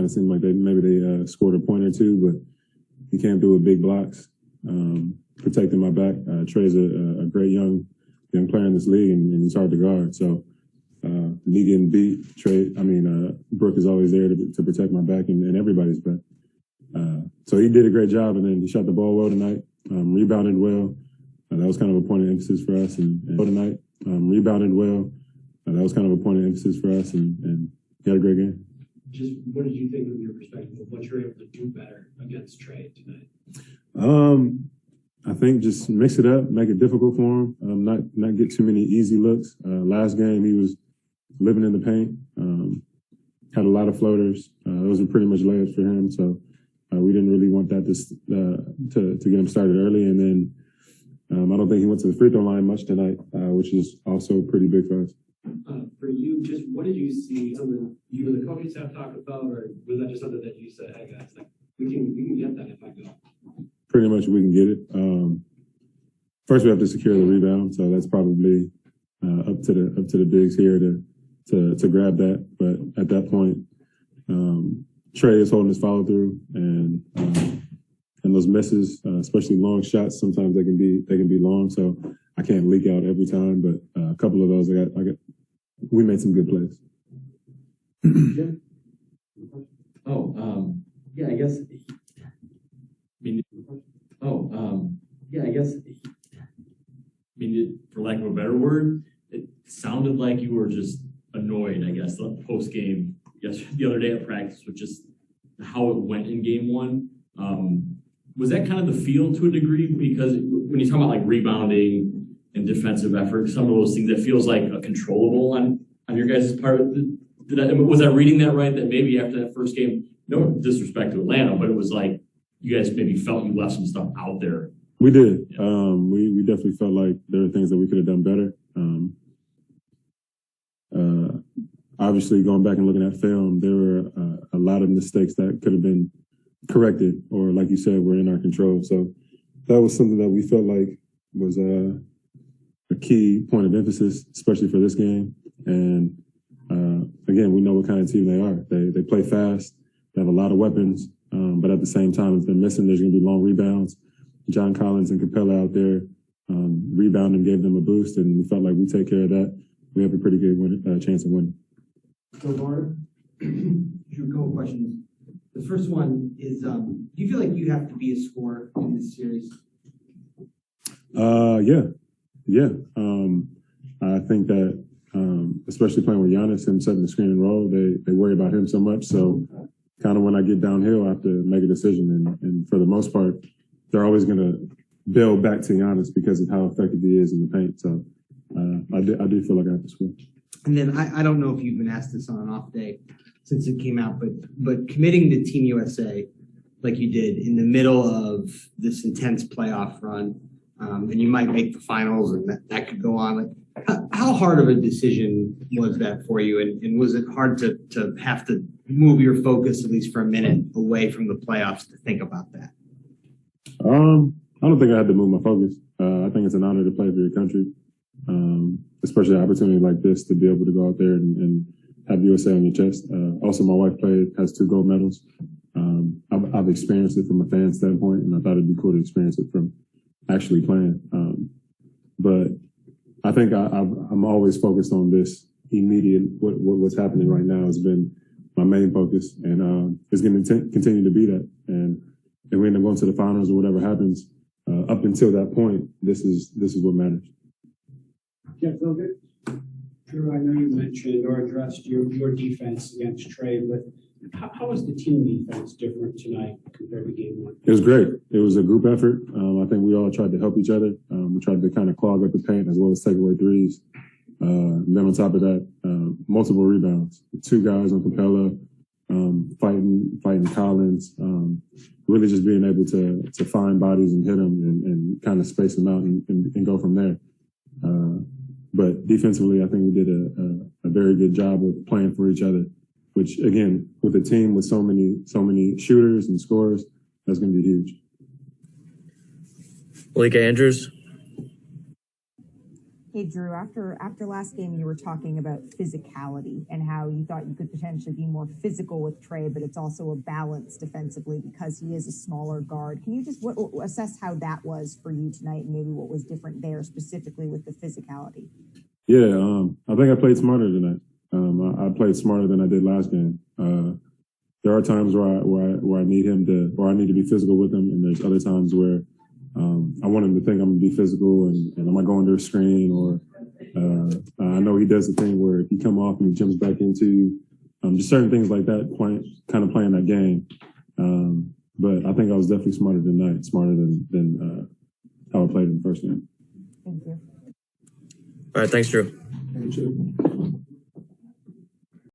of seemed like maybe they scored a point or two, but he came through with big blocks, protecting my back. Trey's a great young player in this league, and he's hard to guard. So me getting beat, Brooke is always there to protect my back and everybody's back. So he did a great job, and then he shot the ball well tonight, rebounded well. That was kind of a point of emphasis for us. And tonight, rebounded well. That was kind of a point of emphasis for us, and he had a great game. Just what did you think from your perspective of what you're able to do better against Trey tonight? I think just mix it up, make it difficult for him, not get too many easy looks. Last game, he was living in the paint, had a lot of floaters. Those were pretty much layups for him, so we didn't really want that to get him started early. And then I don't think he went to the free throw line much tonight, which is also pretty big for us. For you, just what did you see? Something you and the coaching staff talked about, or was that just something that you said, "Hey guys, like we can get that if I go"? Pretty much, we can get it. First, we have to secure the rebound, so that's probably up to the bigs here to grab that. But at that point, Trey is holding his follow through, and those misses, especially long shots, sometimes they can be long. So I can't leak out every time, but a couple of those, we made some good plays. Yeah, I guess. For lack of a better word, it sounded like you were just annoyed, I guess, the post game the other day at practice with just how it went in game one. Was that kind of the feel to a degree? Because when you talk about like rebounding and defensive effort, some of those things, that feels like a controllable on your guys' part. Was I reading that right? That maybe after that first game, no disrespect to Atlanta, but it was like you guys maybe felt you left some stuff out there. We did. Yeah. We definitely felt like there were things that we could have done better. Obviously, going back and looking at film, there were a lot of mistakes that could have been corrected, or like you said, were in our control. So that was something that we felt like was a key point of emphasis, especially for this game. And again, we know what kind of team they are. They play fast. They have a lot of weapons, but at the same time, if they're missing, there's going to be long rebounds. John Collins and Capella out there rebounding, gave them a boost, and we felt like we take care of that. We have a pretty good chance of winning. So, Laura, a couple questions. The first one is, do you feel like you have to be a scorer in this series? Yeah. I think that, especially playing with Giannis and setting the screen and roll, they worry about him so much. So kind of when I get downhill, I have to make a decision. And for the most part, they're always going to build back to Giannis because of how effective he is in the paint. So I do feel like I have to score. And then I don't know if you've been asked this on an off day since it came out, but committing to Team USA like you did in the middle of this intense playoff run, and you might make the finals, and that could go on. Like, how hard of a decision was that for you? And was it hard to have to move your focus, at least for a minute, away from the playoffs to think about that? I don't think I had to move my focus. I think it's an honor to play for your country, especially an opportunity like this to be able to go out there and have USA on your chest. Also, my wife has 2 gold medals. I've experienced it from a fan standpoint, and I thought it'd be cool to experience it from actually playing. But I think I'm always focused on this immediate, what's happening right now has been my main focus, and it's going to continue to be that. And if we end up going to the finals or whatever happens, up until that point, this is what matters. Jeff Hilgert. Jrue, I know you mentioned or addressed your defense against Trey, but how was the team defense different tonight compared to game one? It was great. It was a group effort. I think we all tried to help each other. We tried to kind of clog up the paint as well as take away threes. Then on top of that, multiple rebounds. 2 guys on Capella, fighting Collins. Really just being able to find bodies and hit them and kind of space them out and go from there. But defensively, I think we did a very good job of playing for each other, which, again, with a team with so many shooters and scorers, that's going to be huge. Malika Andrews. Hey, Jrue, after last game, you were talking about physicality and how you thought you could potentially be more physical with Trey, but it's also a balance defensively because he is a smaller guard. Can you just assess how that was for you tonight and maybe what was different there specifically with the physicality? Yeah, I think I played smarter tonight. I played smarter than I did last game. There are times where I need him to, or I need to be physical with him, and there's other times where I want him to think I'm going to be physical, and am I going to a screen, or I know he does the thing where if you come off and he jumps back into just certain things like that, kind of playing that game. But I think I was definitely smarter tonight, smarter than how I played in the first game. Thank you. All right, thanks, Jrue. Thank you.